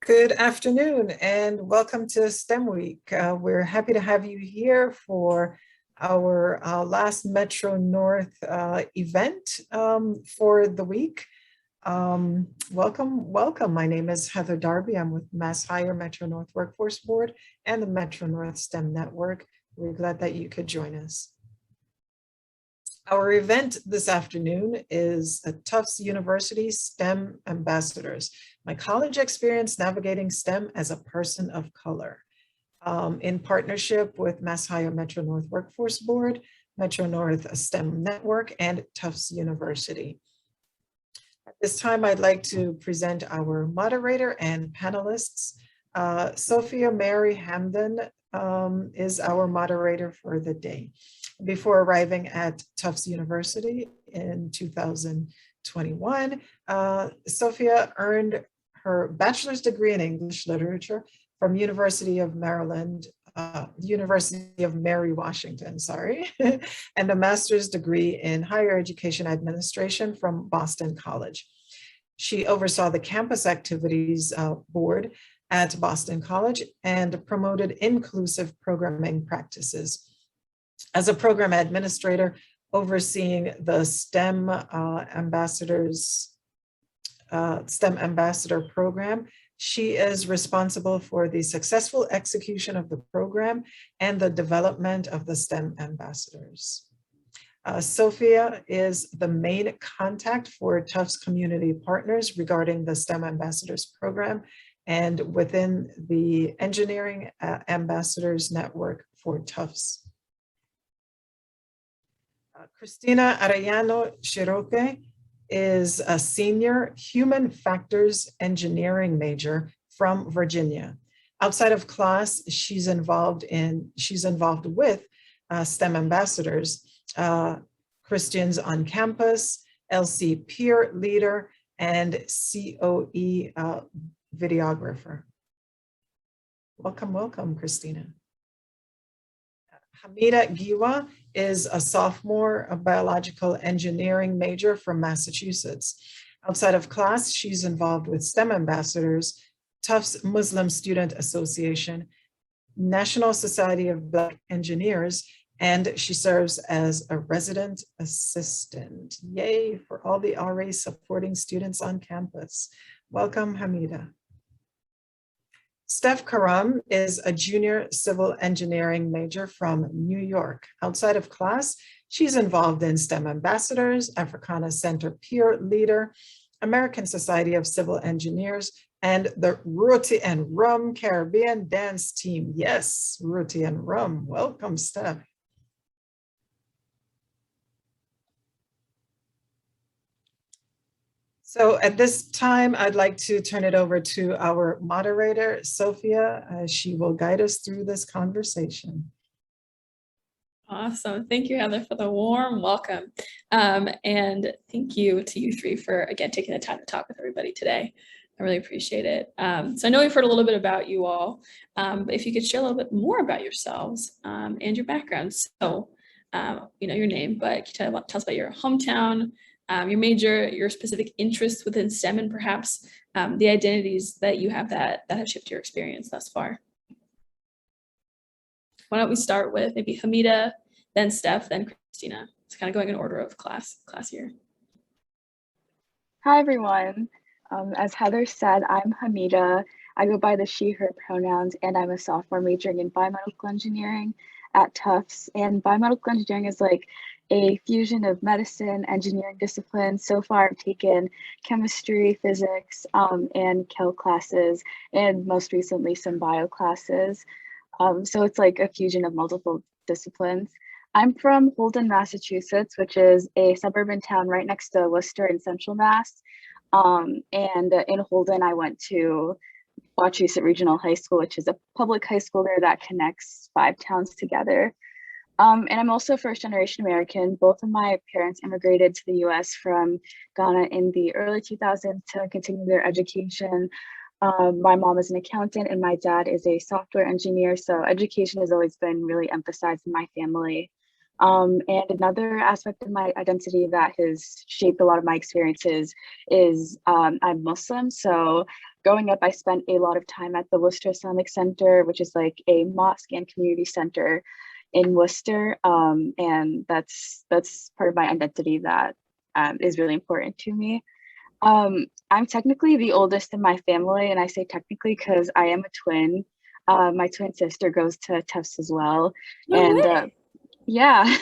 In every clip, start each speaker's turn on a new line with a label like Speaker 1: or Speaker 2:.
Speaker 1: Good afternoon and welcome to STEM Week. We're happy to have you here for our last Metro North event for the week. Welcome. My name is Heather Darby. I'm with Mass Hire Metro North Workforce Board and the Metro North STEM Network. We're glad that you could join us. Our event this afternoon is Tufts University STEM Ambassadors, my college experience navigating STEM as a person of color, in partnership with Mass Hire Metro North Workforce Board, Metro North STEM Network, and Tufts University. At this time, I'd like to present our moderator and panelists. Sophia Mary Hamden is our moderator for the day. Before arriving at Tufts University in 2021, Sophia earned her bachelor's degree in English literature from University of Maryland, University of Mary Washington, and a master's degree in higher education administration from Boston College. She oversaw the campus activities board at Boston College and promoted inclusive programming practices. As a program administrator overseeing the STEM Ambassador program, she is responsible for the successful execution of the program and the development of the STEM ambassadors. Sophia is the main contact for Tufts community partners regarding the STEM Ambassadors program and within the Engineering Ambassadors Network for Tufts. Christina Arellano is a senior human factors engineering major from Virginia. Outside of class, she's involved with STEM ambassadors, Christians on Campus, LC peer leader, and COE videographer. Welcome, Christina. Hamida Giwa is a sophomore, a biological engineering major from Massachusetts. Outside of class, she's involved with STEM ambassadors, Tufts Muslim Student Association, National Society of Black Engineers, and she serves as a resident assistant. Yay for all the RAs supporting students on campus. Welcome, Hamida. Steph Karam is a junior civil engineering major from New York. Outside of class, she's involved in STEM ambassadors, Africana Center peer leader, American Society of Civil Engineers, and the Roti and Rum Caribbean dance team. Yes, Roti and Rum. Welcome, Steph. So at this time, I'd like to turn it over to our moderator, Sophia. She will guide us through this conversation.
Speaker 2: Awesome. Thank you, Heather, for the warm welcome. And thank you to you three for, again, taking the time to talk with everybody today. I really appreciate it. So I know we've heard a little bit about you all, but if you could share a little bit more about yourselves and your backgrounds. So, your name, but can you tell us about your hometown, your major, your specific interests within STEM, and perhaps the identities that you have that have shaped your experience thus far. Why don't we start with maybe Hamida, then Steph, then Christina. It's kind of going in order of class here.
Speaker 3: Hi, everyone. As Heather said, I'm Hamida. I go by the she, her pronouns, and I'm a sophomore majoring in biomedical engineering at Tufts. And biomedical engineering is like a fusion of medicine, engineering disciplines. So far, I've taken chemistry, physics, and Cal classes, and most recently some bio classes. So it's like a fusion of multiple disciplines. I'm from Holden, Massachusetts, which is a suburban town right next to Worcester in Central Mass. And in Holden, I went to Wachusett Regional High School, which is a public high school there that connects 5 towns together. And I'm also first generation American. Both of my parents immigrated to the US from Ghana in the early 2000s to continue their education. My mom is an accountant and my dad is a software engineer. So education has always been really emphasized in my family. And another aspect of my identity that has shaped a lot of my experiences is I'm Muslim. So growing up, I spent a lot of time at the Worcester Islamic Center, which is like a mosque and community center in Worcester. And that's part of my identity that is really important to me. I'm technically the oldest in my family, and I say technically because I am a twin. My twin sister goes to Tufts as well.
Speaker 2: No
Speaker 3: And
Speaker 2: way.
Speaker 3: yeah,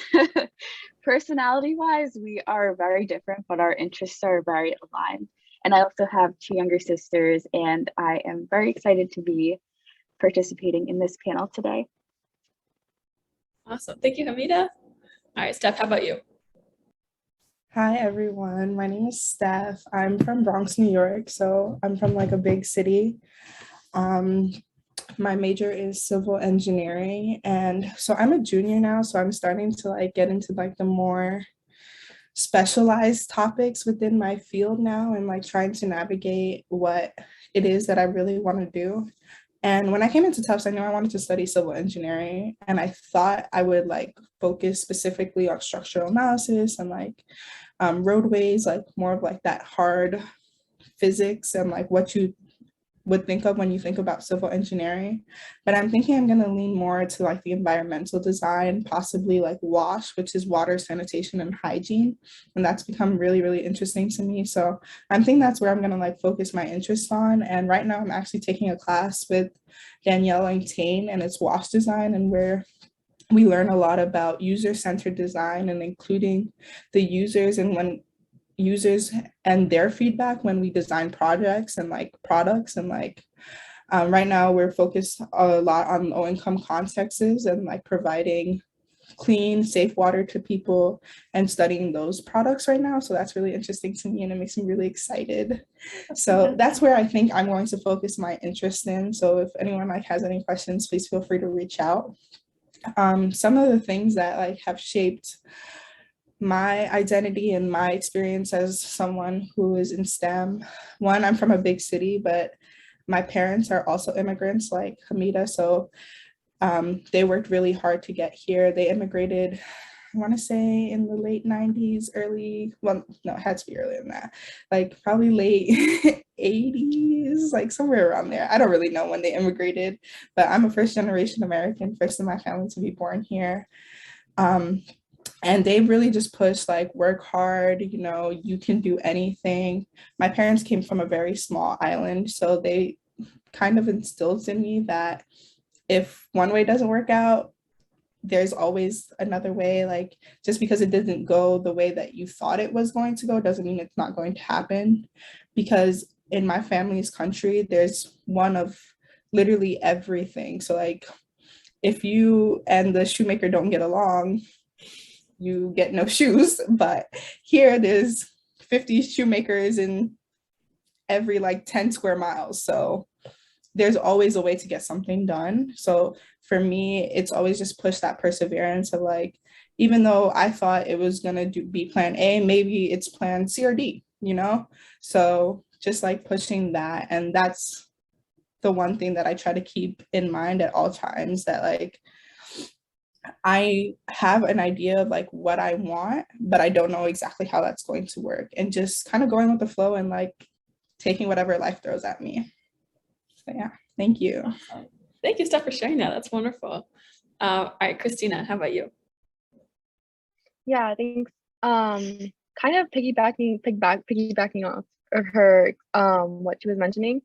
Speaker 3: personality wise, we are very different, but our interests are very aligned. And I also have two younger sisters, and I am very excited to be participating in this panel today.
Speaker 2: Awesome. Thank you, Hamida. All right, Steph, how about you?
Speaker 4: Hi everyone, my name is Steph. I'm from Bronx, New York, so I'm from like a big city. My major is civil engineering, and so I'm a junior now, so I'm starting to like get into like the more specialized topics within my field now and like trying to navigate what it is that I really want to do. And when I came into Tufts, I knew I wanted to study civil engineering, and I thought I would like focus specifically on structural analysis and like roadways, like more of like that hard physics and like what you would think of when you think about civil engineering. But I'm thinking I'm going to lean more to like the environmental design, possibly like WASH, which is water, sanitation, and hygiene. And that's become really, really interesting to me. So I'm thinking that's where I'm going to like focus my interest on. And right now I'm actually taking a class with Danielle and Tane, and it's WASH design, and where we learn a lot about user-centered design and including the users and their feedback when we design projects and like products. And like right now we're focused a lot on low-income contexts and like providing clean, safe water to people and studying those products right now. So that's really interesting to me, and it makes me really excited. So that's where I think I'm going to focus my interest in. So if anyone like has any questions, please feel free to reach out. Some of the things that like have shaped my identity and my experience as someone who is in STEM. One, I'm from a big city, but my parents are also immigrants like Hamida. So they worked really hard to get here. They immigrated, I want to say in the late 90s, well, no, it had to be earlier than that, like probably late 80s, like somewhere around there. I don't really know when they immigrated, but I'm a first generation American, first in my family to be born here. And they really just push like work hard, you know, you can do anything. My parents came from a very small island, so they kind of instilled in me that if one way doesn't work out, there's always another way. Like just because it didn't go the way that you thought it was going to go doesn't mean it's not going to happen. Because in my family's country, there's one of literally everything. So like if you and the shoemaker don't get along, you get no shoes. But here there's 50 shoemakers in every like 10 square miles. So there's always a way to get something done. So for me, it's always just push that perseverance of like, even though I thought it was gonna be plan A, maybe it's plan C or D, you know? So just like pushing that. And that's the one thing that I try to keep in mind at all times, that like, I have an idea of like what I want, but I don't know exactly how that's going to work, and just kind of going with the flow and like taking whatever life throws at me. So yeah, thank you.
Speaker 2: Awesome. Thank you, Steph, for sharing that. That's wonderful. All right, Christina, how about you?
Speaker 5: Yeah, thanks. Kind of piggybacking off of her, what she was mentioning.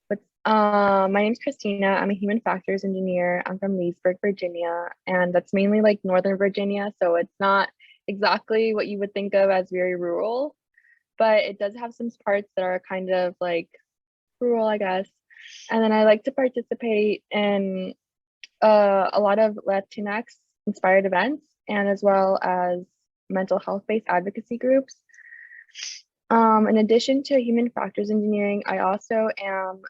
Speaker 5: But my name's Christina. I'm a human factors engineer. I'm from Leesburg, Virginia, and that's mainly like Northern Virginia. So it's not exactly what you would think of as very rural, but it does have some parts that are kind of like rural, I guess. And then I like to participate in a lot of Latinx inspired events, and as well as mental health based advocacy groups. In addition to human factors engineering, I also am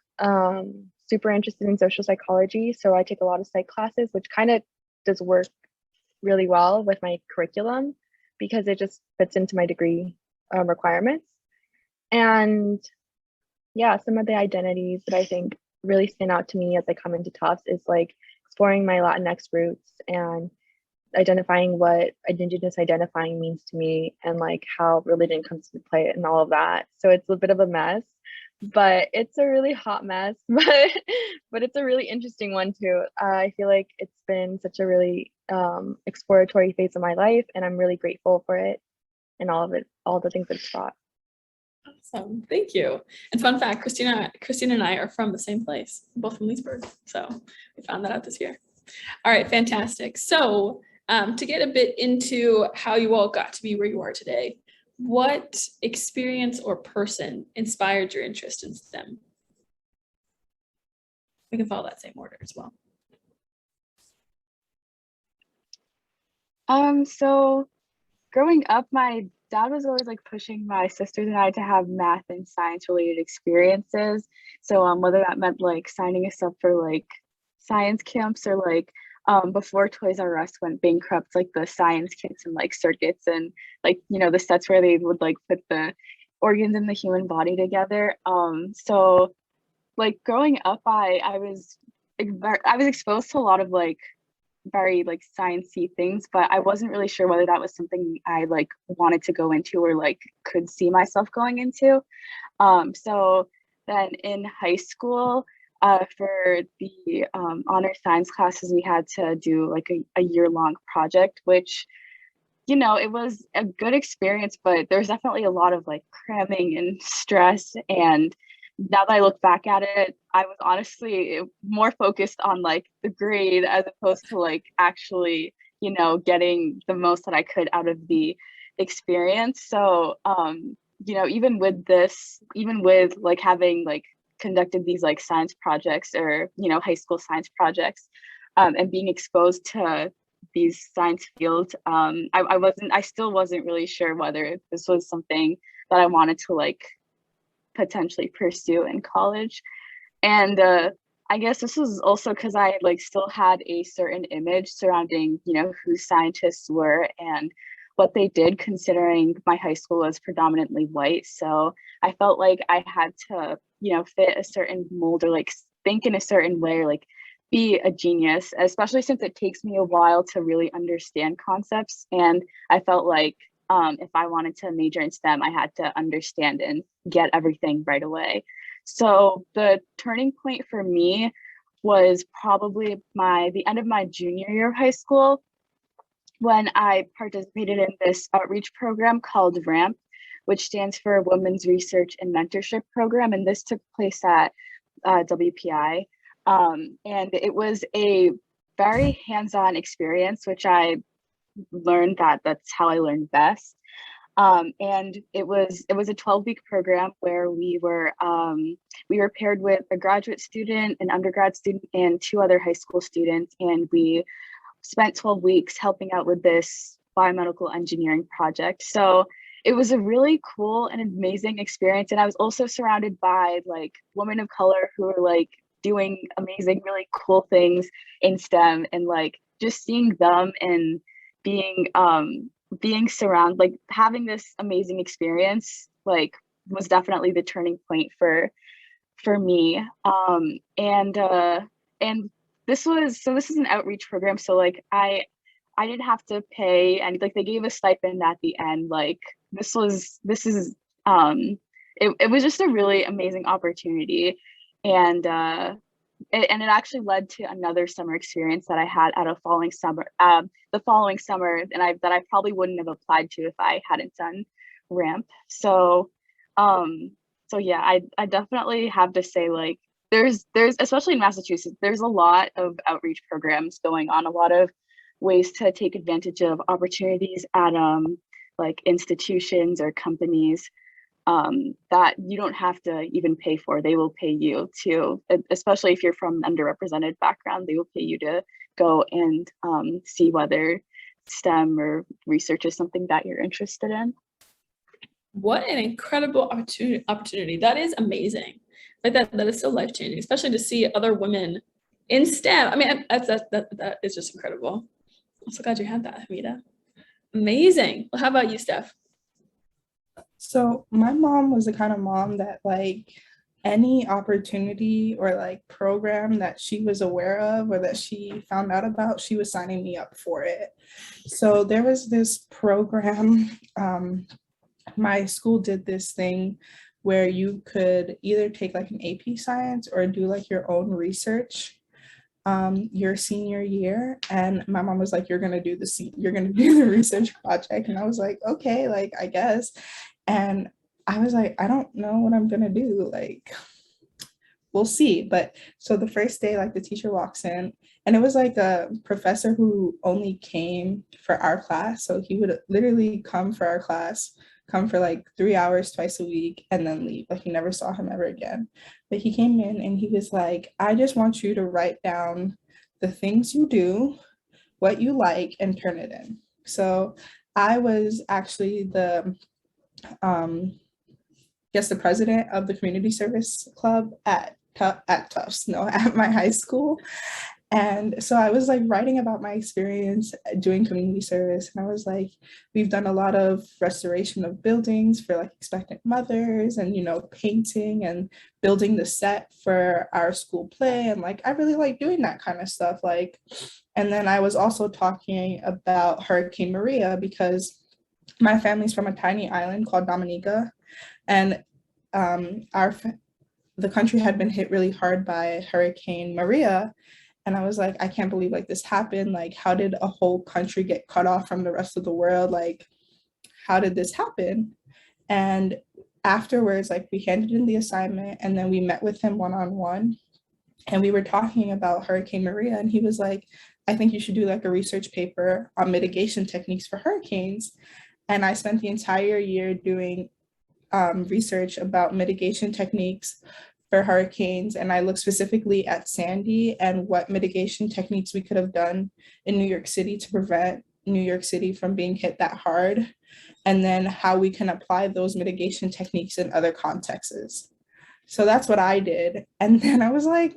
Speaker 5: super interested in social psychology. So I take a lot of psych classes, which kind of does work really well with my curriculum because it just fits into my degree requirements. And yeah, some of the identities that I think really stand out to me as I come into Tufts is like exploring my Latinx roots and identifying what Indigenous identifying means to me, and like how religion comes into play and all of that. So it's a bit of a mess, but it's a really hot mess, but it's a really interesting one too. I feel like it's been such a really exploratory phase of my life, and I'm really grateful for it and all of it, all the things it's brought.
Speaker 2: Awesome, thank you. And fun fact, Christina and I are from the same place, both from Leesburg. So we found that out this year. All right, fantastic. So to get a bit into how you all got to be where you are today, what experience or person inspired your interest in STEM? We can follow that same order as well.
Speaker 3: So growing up, my dad was always like pushing my sisters and I to have math and science related experiences. So whether that meant like signing us up for like science camps or like before Toys R Us went bankrupt, like the science kits and like circuits and like, you know, the sets where they would like put the organs in the human body together. So like growing up, I was exposed to a lot of like very like sciencey things, but I wasn't really sure whether that was something I like wanted to go into or like could see myself going into. So then in high school, for the honor science classes, we had to do like a year-long project, which, you know, it was a good experience, but there's definitely a lot of like cramming and stress. And now that I look back at it, I was honestly more focused on like the grade as opposed to like actually, you know, getting the most that I could out of the experience. So, you know, even with like having like conducted these like science projects or, you know, high school science projects, and being exposed to these science fields, I still wasn't really sure whether this was something that I wanted to like potentially pursue in college. And I guess this was also because I like still had a certain image surrounding, you know, who scientists were and what they did, considering my high school was predominantly white. So I felt like I had to, you know, fit a certain mold or like think in a certain way, or like be a genius, especially since it takes me a while to really understand concepts. And I felt like if I wanted to major in STEM, I had to understand and get everything right away. So the turning point for me was probably the end of my junior year of high school, when I participated in this outreach program called RAMP, which stands for Women's Research and Mentorship Program. And this took place at WPI. And it was a very hands-on experience, which I learned that's how I learned best. And it was a 12-week program where we were paired with a graduate student, an undergrad student, and 2 other high school students, and we spent 12 weeks helping out with this biomedical engineering project. So it was a really cool and amazing experience, and I was also surrounded by like women of color who were like doing amazing, really cool things in STEM, and like just seeing them and being surrounded, like having this amazing experience, like was definitely the turning point for me. And this is an outreach program, so like I didn't have to pay, and like they gave a stipend at the end. Like it was just a really amazing opportunity. And it actually led to another summer experience that I had at the following summer, and that I probably wouldn't have applied to if I hadn't done RAMP. So yeah, I definitely have to say, like, there's especially in Massachusetts, there's a lot of outreach programs going on, a lot of ways to take advantage of opportunities at like institutions or companies that you don't have to even pay for. They will pay you to, especially if you're from an underrepresented background, they will pay you to go and see whether STEM or research is something that you're interested in.
Speaker 2: What an incredible opportunity. That is amazing. Like that is so life-changing, especially to see other women in STEM. I mean, that is just incredible. I'm so glad you had that, Hamida. Amazing. Well, how about you, Steph?
Speaker 4: So my mom was the kind of mom that like any opportunity or like program that she was aware of or that she found out about, she was signing me up for it. So there was this program, my school did this thing where you could either take like an AP Science or do like your own research your senior year. And my mom was like, you're gonna do the research project. And I was like, okay, like I guess. And I was like, I don't know what I'm gonna do. Like, we'll see. But so the first day, like the teacher walks in, and it was like a professor who only came for our class. So he would literally come for our class, come for like 3 hours twice a week, and then leave. Like, you never saw him ever again. But he came in and he was like, I just want you to write down the things you do, what you like, and turn it in. So I was actually the the president of the community service club at Tufts, no, at my high school. And so I was like writing about my experience doing community service. And I was like, we've done a lot of restoration of buildings for like expectant mothers and, you know, painting and building the set for our school play. And like, I really like doing that kind of stuff. Like, and then I was also talking about Hurricane Maria because my family's from a tiny island called Dominica. And the country had been hit really hard by Hurricane Maria. And I was like, I can't believe like this happened. Like, how did a whole country get cut off from the rest of the world? Like, how did this happen? And afterwards, like we handed in the assignment and then we met with him one-on-one. And we were talking about Hurricane Maria. And he was like, I think you should do like a research paper on mitigation techniques for hurricanes. And I spent the entire year doing research about mitigation techniques for hurricanes. And I looked specifically at Sandy and what mitigation techniques we could have done in New York City to prevent New York City from being hit that hard. And then how we can apply those mitigation techniques in other contexts. So that's what I did. And then I was like,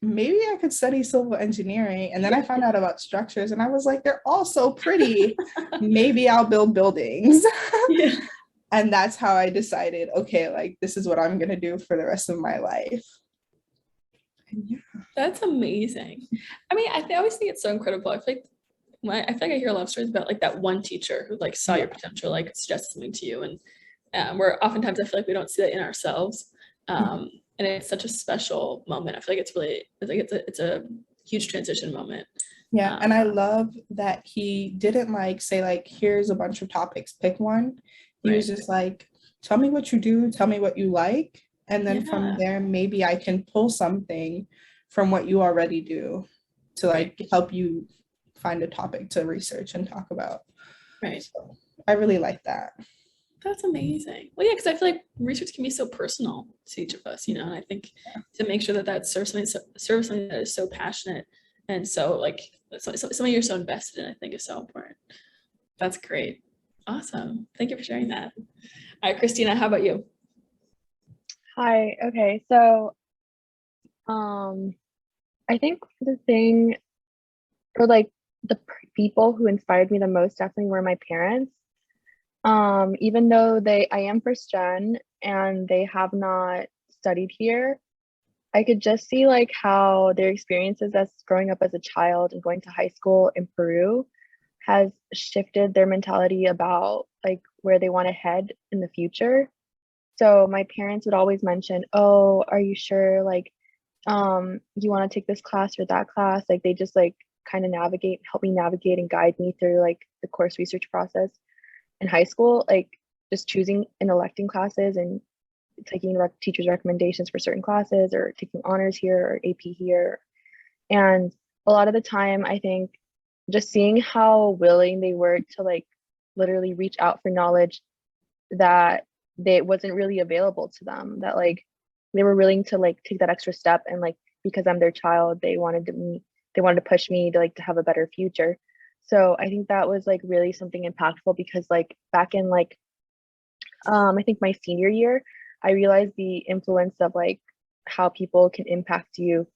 Speaker 4: maybe I could study civil engineering. And then I found out about structures and I was like, they're all so pretty. Maybe I'll build buildings.
Speaker 2: Yeah.
Speaker 4: And that's how I decided, okay, like this is what I'm going to do for the rest of my life. And yeah.
Speaker 2: That's amazing. I mean, I always think it's so incredible. I feel like I hear a lot of stories about like that one teacher who like saw your potential, like suggested something to you. And where oftentimes I feel like we don't see that in ourselves. And it's such a special moment. I feel like it's a huge transition moment.
Speaker 4: Yeah. And I love that he didn't like say like, here's a bunch of topics, pick one. He was just like, tell me what you do, tell me what you like. And then from there, maybe I can pull something from what you already do to like help you find a topic to research and talk about.
Speaker 2: Right.
Speaker 4: So I really like that.
Speaker 2: That's amazing. Well, yeah, because I feel like research can be so personal to each of us, you know, and I think to make sure that serves something that is so passionate and so like something you're so invested in, I think is so important. That's great. Awesome. Thank you for sharing that. All right, Christina, how about you?
Speaker 5: Hi. Okay. So, I think the thing, or like the people who inspired me the most definitely were my parents. Even though I am first gen and they have not studied here, I could just see like how their experiences as growing up as a child and going to high school in Peru has shifted their mentality about like where they want to head in the future. So my parents would always mention, oh, are you sure like you want to take this class or that class? Like they just like kind of help me navigate and guide me through like the course research process in high school, like just choosing and electing classes and taking teachers' recommendations for certain classes or taking honors here or AP here. And a lot of the time, I think just seeing how willing they were to like literally reach out for knowledge that wasn't really available to them, that like they were willing to like take that extra step and like because I'm their child, they wanted to push me to like to have a better future. So I think that was like really something impactful because like back in like I think my senior year, I realized the influence of like how people can impact you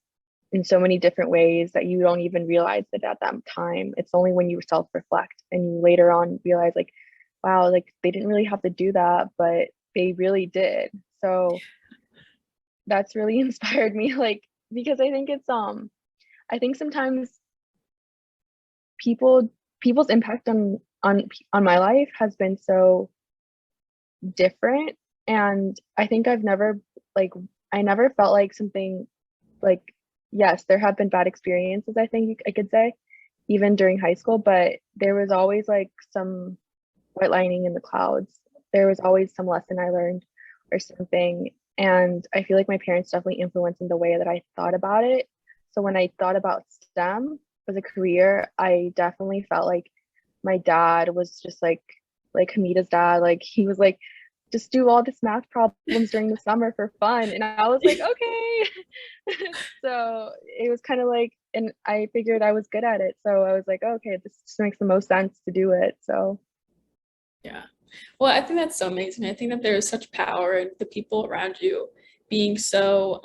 Speaker 5: in so many different ways that you don't even realize that at that time. It's only when you self-reflect and you later on realize like, wow, like they didn't really have to do that, but they really did. So that's really inspired me, like, because I think it's I think sometimes people's impact on my life has been so different And I think I never felt like something like, yes, there have been bad experiences, I think I could say, even during high school, but there was always like some white lining in the clouds. There was always some lesson I learned or something. And I feel like my parents definitely influenced in the way that I thought about it. So when I thought about STEM as a career, I definitely felt like my dad was just like Hamida's dad, like he was like, just do all this math problems during the summer for fun. And I was like, okay. So it was kind of like, and I figured I was good at it. So I was like, okay, this just makes the most sense to do it. So
Speaker 2: Yeah. Well, I think that's so amazing. I think that there is such power in the people around you being so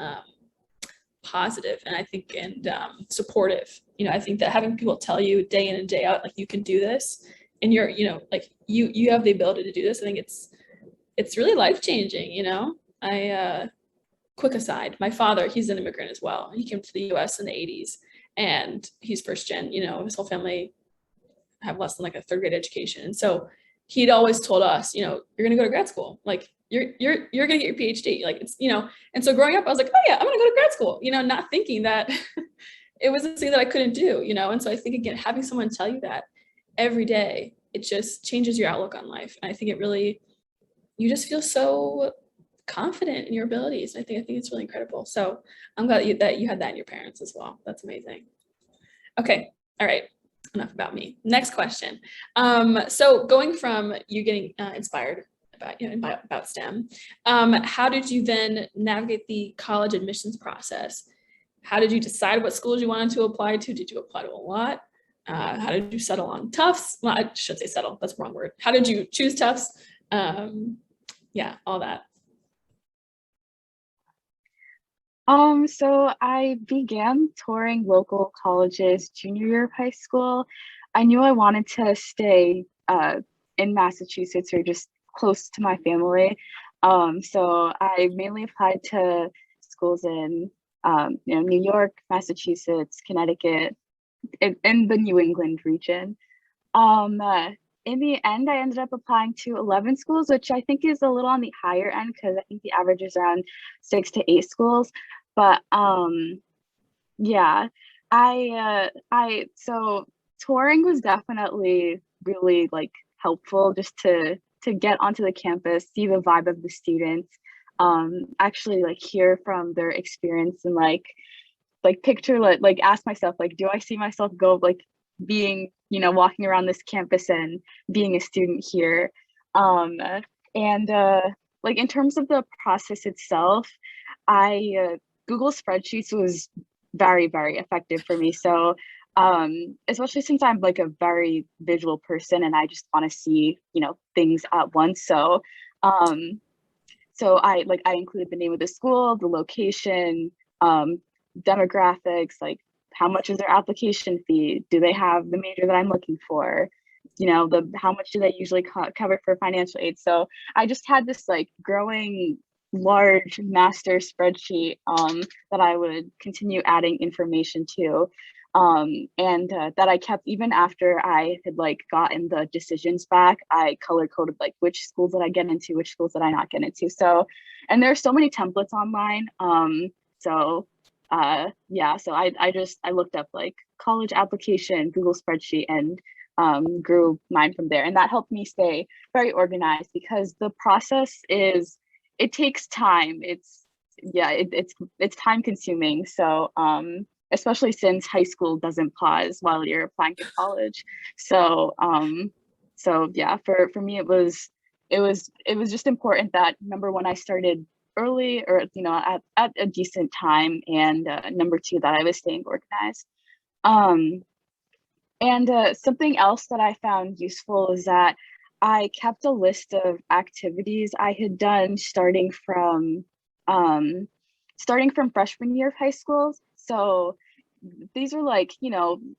Speaker 2: positive, and I think supportive. I think that having people tell you day in and day out, like, you can do this, and you're, like, you have the ability to do this. I think it's really life changing. I quick aside, my father, he's an immigrant as well. He came to the US in the 80s, and he's first gen. His whole family have less than like a third grade education. And so he'd always told us, you're going to go to grad school. Like, you're going to get your PhD. Like, it's, and so growing up, I was like, oh yeah, I'm going to go to grad school, not thinking that it was a thing that I couldn't do, And so I think, again, having someone tell you that every day, it just changes your outlook on life. And I think it really, you just feel so confident in your abilities. I think it's really incredible. So I'm glad that you had that in your parents as well. That's amazing. Okay. All right. Enough about me. Next question. So going from you getting inspired about STEM, how did you then navigate the college admissions process? How did you decide what schools you wanted to apply to? Did you apply to a lot? How did you settle on Tufts? Well, I should say settle. That's the wrong word. How did you choose Tufts? Yeah, all that.
Speaker 3: So I began touring local colleges junior year of high school. I knew I wanted to stay in Massachusetts or just close to my family. So I mainly applied to schools in New York, Massachusetts, Connecticut, in the New England region. Um, uh, in the end, I ended up applying to 11 schools, which I think is a little on the higher end because I think the average is around 6 to 8 schools. But yeah, so touring was definitely really like helpful just to get onto the campus, see the vibe of the students, actually like hear from their experience and like picture like ask myself like, do I see myself go like being walking around this campus and being a student here, and like in terms of the process itself, I Google spreadsheets was very, very effective for me. So especially since I'm like a very visual person and I just want to see, things at once. So I included the name of the school, the location, demographics, like how much is their application fee? Do they have the major that I'm looking for? How much do they usually cover for financial aid? So I just had this like growing large master spreadsheet that I would continue adding information to, and that I kept even after I had like gotten the decisions back. I color coded like which schools did I get into, which schools did I not get into. So, and there's so many templates online. Yeah, so I looked up like college application, Google spreadsheet, and grew mine from there. And that helped me stay very organized because the process it takes time. It's time consuming. So especially since high school doesn't pause while you're applying to college. So yeah, for me it was just important that number one, I started early or at a decent time, and number two, that I was staying organized. And something else that I found useful is that I kept a list of activities I had done starting from freshman year of high school. So these are like,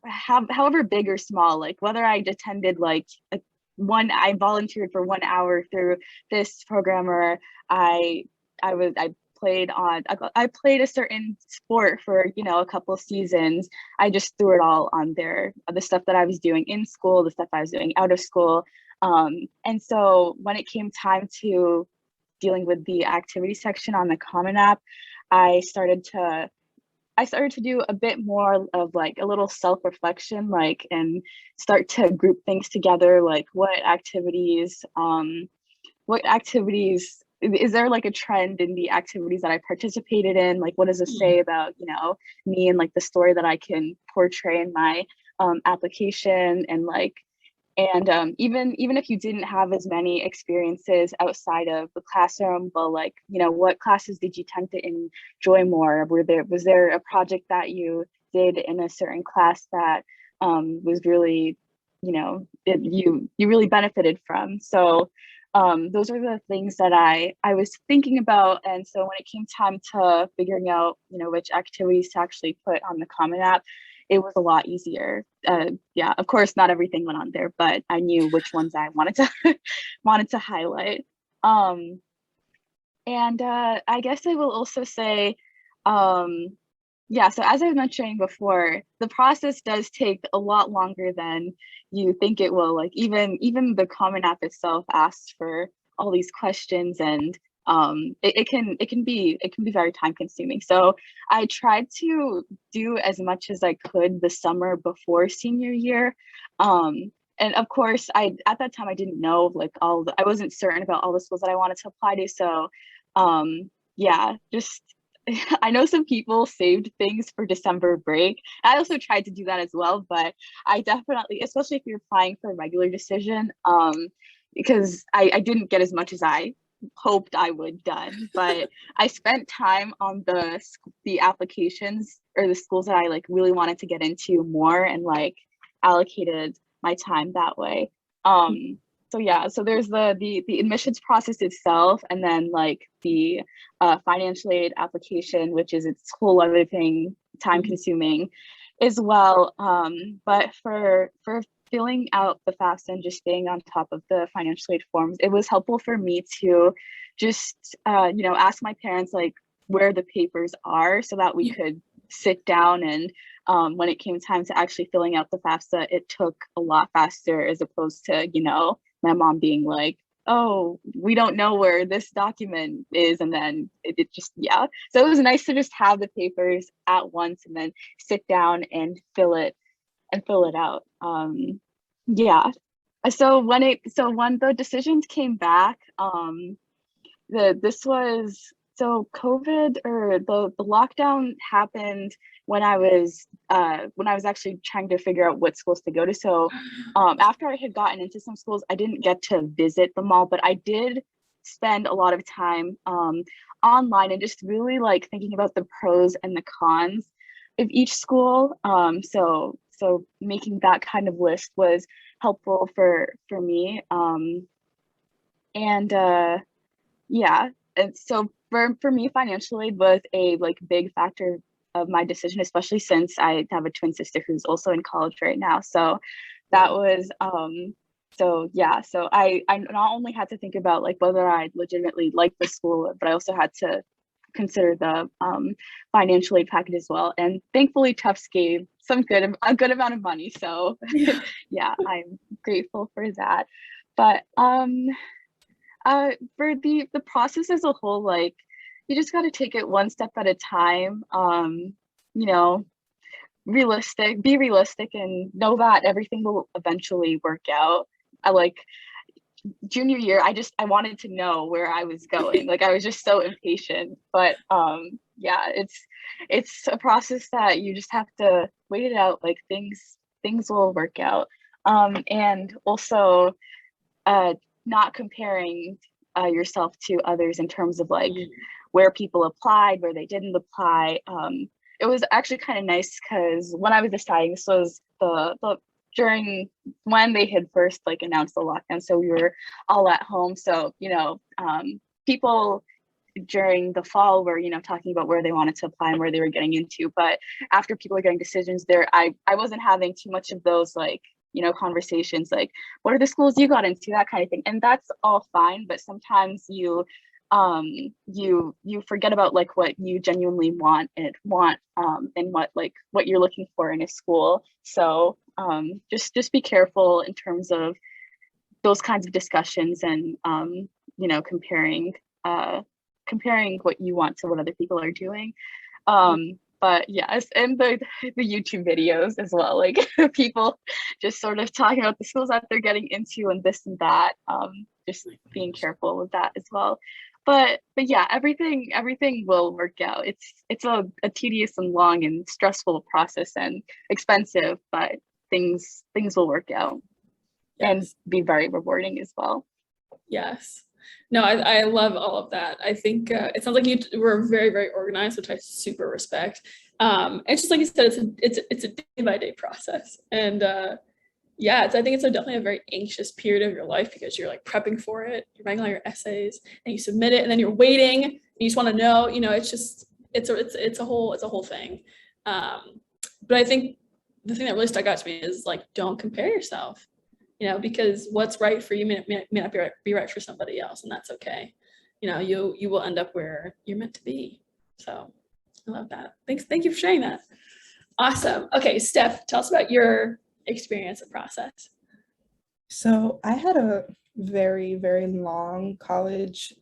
Speaker 3: however big or small, like whether I attended like I volunteered for 1 hour through this program, or I played a certain sport for a couple seasons. I just threw it all on there, the stuff that I was doing in school, the stuff I was doing out of school. And so when it came time to dealing with the activity section on the Common App, I started to do a bit more of like a little self-reflection, like, and start to group things together, like what activities is there like a trend in the activities that I participated in? Like, what does it say about, you know, me and like the story that I can portray in my application? And like, and even if you didn't have as many experiences outside of the classroom, but like, you know, what classes did you tend to enjoy more? Was there a project that you did in a certain class that was really, you know, you really benefited from? So those are the things that I was thinking about. And so when it came time to figuring out, you know, which activities to actually put on the Common App, it was a lot easier. Yeah, of course, not everything went on there, but I knew which ones I wanted to wanted to highlight. And I guess I will also say, yeah, so as I was mentioning before, the process does take a lot longer than you think it will. Like even the Common App itself asks for all these questions, and it can be very time consuming. So I tried to do as much as I could the summer before senior year. And of course, at that time I didn't know like I wasn't certain about all the schools that I wanted to apply to. So yeah, just I know some people saved things for December break. I also tried to do that as well, but I definitely, especially if you're applying for a regular decision, because I didn't get as much as I hoped I would done, but I spent time on the applications or the schools that I like really wanted to get into more, and like allocated my time that way. So yeah, so there's the admissions process itself, and then like the financial aid application, which is its whole other thing, time consuming as well. But for filling out the FAFSA and just staying on top of the financial aid forms, it was helpful for me to just you know, ask my parents like where the papers are, so that we could sit down. And when it came time to actually filling out the FAFSA, it took a lot faster, as opposed to, you know, my mom being like, oh, we don't know where this document is. And then it just, yeah. So it was nice to just have the papers at once and then sit down and fill it out. Yeah. So when the decisions came back, COVID, or the lockdown happened when I was actually trying to figure out what schools to go to. So after I had gotten into some schools, I didn't get to visit them all, but I did spend a lot of time online and just really like thinking about the pros and the cons of each school. So making that kind of list was helpful for me. Yeah, and so for me, financial aid was a like big factor of my decision, especially since I have a twin sister who's also in college right now. So that was so yeah, so I not only had to think about like whether I legitimately like the school, but I also had to consider the financial aid package as well. And thankfully Tufts gave a good amount of money. So yeah, I'm grateful for that. But for the process as a whole, like you just got to take it one step at a time. You know, be realistic and know that everything will eventually work out. I like junior year, I wanted to know where I was going. Like I was just so impatient. But yeah, it's a process that you just have to wait it out. Like things will work out. And also not comparing yourself to others in terms of like where people applied, where they didn't apply. It was actually kind of nice because when I was deciding, this was the during when they had first like announced the lockdown, so we were all at home. So you know, people during the fall were, you know, talking about where they wanted to apply and where they were getting into. But after people are getting decisions there, I wasn't having too much of those like, you know, conversations like what are the schools you got into, that kind of thing. And that's all fine, but sometimes you forget about like what you genuinely want and what you're looking for in a school. So just be careful in terms of those kinds of discussions, and you know, comparing comparing what you want to what other people are doing. But yes, and the YouTube videos as well, like people just sort of talking about the schools that they're getting into and this and that. Just being careful with that as well. But yeah, everything will work out. It's a tedious and long and stressful process and expensive, but things will work out and be very rewarding as well.
Speaker 2: Yes. No, I love all of that. I think it sounds like you were very, very organized, which I super respect. It's just like you said, it's a day by day process. And yeah, I think it's definitely a very anxious period of your life because you're like prepping for it, you're writing all your essays and you submit it and then you're waiting and you just want to know, it's just, it's a whole thing. But I think the thing that really stuck out to me is like, don't compare yourself. Because what's right for you may not be right for somebody else, and that's okay. You will end up where you're meant to be. So I love that. Thank you for sharing that. Awesome. Okay, Steph, tell us about your experience and process.
Speaker 4: So I had a very, very long college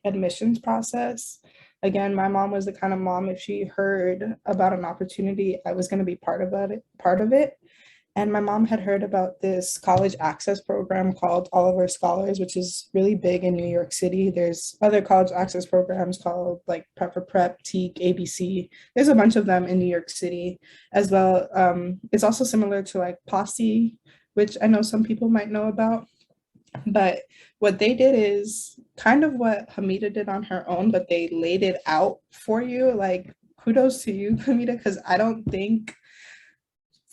Speaker 4: admissions process. Again, my mom was the kind of mom, if she heard about an opportunity, I was going to be part of it. And my mom had heard about this college access program called Oliver Scholars, which is really big in New York City. There's other college access programs called like Prep, TEAC, ABC. There's a bunch of them in New York City as well. It's also similar to like POC, which I know some people might know about. But what they did is kind of what Hamida did on her own, but they laid it out for you. Like, kudos to you, Hamida, because I don't think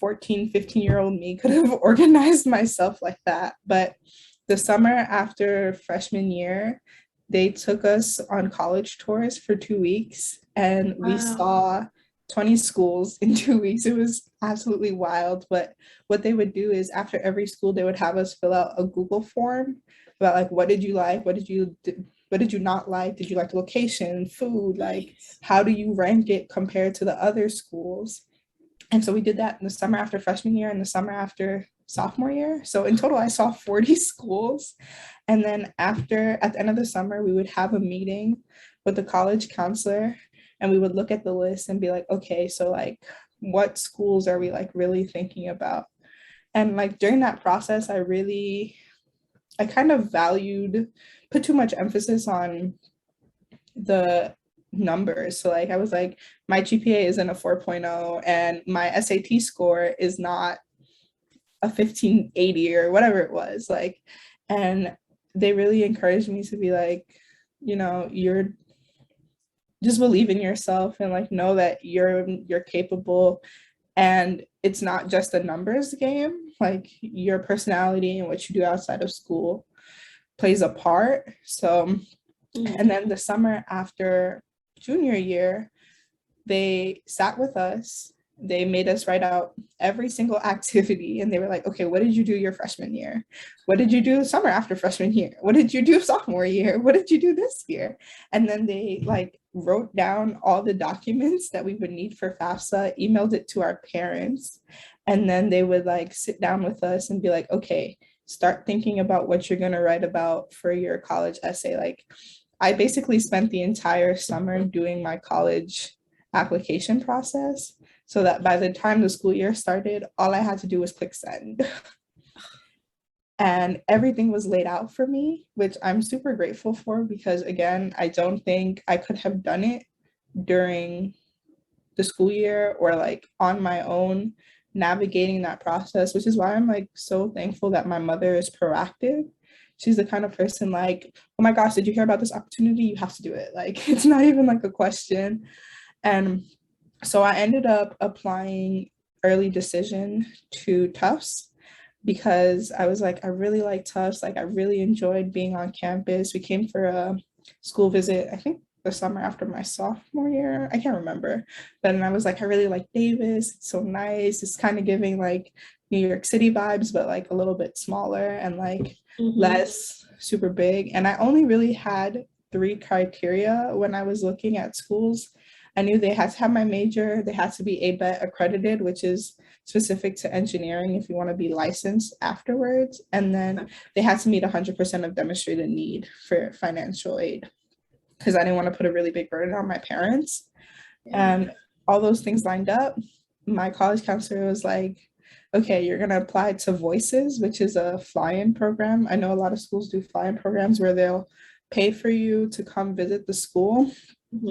Speaker 4: 14, 15-year-old me could have organized myself like that. But the summer after freshman year, they took us on college tours for 2 weeks and we saw 20 schools in 2 weeks. It was absolutely wild. But what they would do is after every school, they would have us fill out a Google form about like, what did you like? What did you not like? Did you like the location, food? Like, how do you rank it compared to the other schools? And so we did that in the summer after freshman year and the summer after sophomore year. So in total, I saw 40 schools. And then at the end of the summer, we would have a meeting with the college counselor and we would look at the list and be like, okay, so like, what schools are we like really thinking about? And like during that process, I kind of put too much emphasis on the numbers. So like I was like, my GPA isn't a 4.0 and my SAT score is not a 1580 or whatever it was. Like, and they really encouraged me to be like, you're just believe in yourself and like know that you're capable and it's not just a numbers game. Like your personality and what you do outside of school plays a part. So and then the summer after junior year, they sat with us. They made us write out every single activity. And they were like, okay, what did you do your freshman year? What did you do summer after freshman year? What did you do sophomore year? What did you do this year? And then they like wrote down all the documents that we would need for FAFSA, emailed it to our parents. And then they would like sit down with us and be like, okay, start thinking about what you're going to write about for your college essay. Like, I basically spent the entire summer doing my college application process so that by the time the school year started, all I had to do was click send. And everything was laid out for me, which I'm super grateful for because again, I don't think I could have done it during the school year or like on my own navigating that process, which is why I'm like so thankful that my mother is proactive. She's the kind of person like, oh my gosh, did you hear about this opportunity? You have to do it. Like, it's not even like a question. And so I ended up applying early decision to Tufts because I was like, I really like Tufts. Like, I really enjoyed being on campus. We came for a school visit, I think the summer after my sophomore year. I can't remember. But then I was like, I really like Davis. It's so nice. It's kind of giving like New York City vibes, but like a little bit smaller and like less super big. And I only really had 3 criteria when I was looking at schools. I knew they had to have my major, they had to be ABET accredited, which is specific to engineering if you want to be licensed afterwards. And then they had to meet 100% of demonstrated need for financial aid, because I didn't want to put a really big burden on my parents. And all those things lined up. My college counselor was like, okay, you're going to apply to Voices, which is a fly-in program. I know a lot of schools do fly-in programs where they'll pay for you to come visit the school.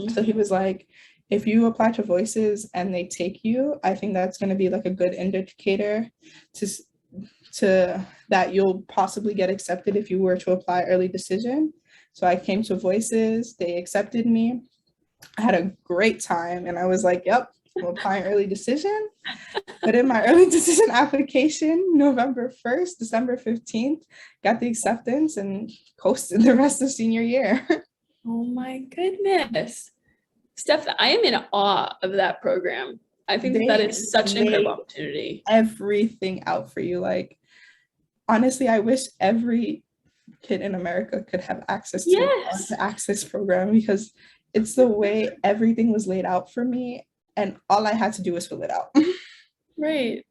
Speaker 4: So he was like, if you apply to Voices and they take you, I think that's going to be like a good indicator to that you'll possibly get accepted if you were to apply early decision. So I came to Voices, they accepted me. I had a great time and I was like, yep, I'm applying early decision. But in my early decision application, November 1st, December 15th, got the acceptance and coasted the rest of senior year.
Speaker 2: Oh my goodness. Steph, I am in awe of that program. I think that is such an incredible opportunity.
Speaker 4: Everything out for you. Like, honestly, I wish every kid in America could have access to the Access program, because it's the way everything was laid out for me. And all I had to do was fill it out.
Speaker 2: Right.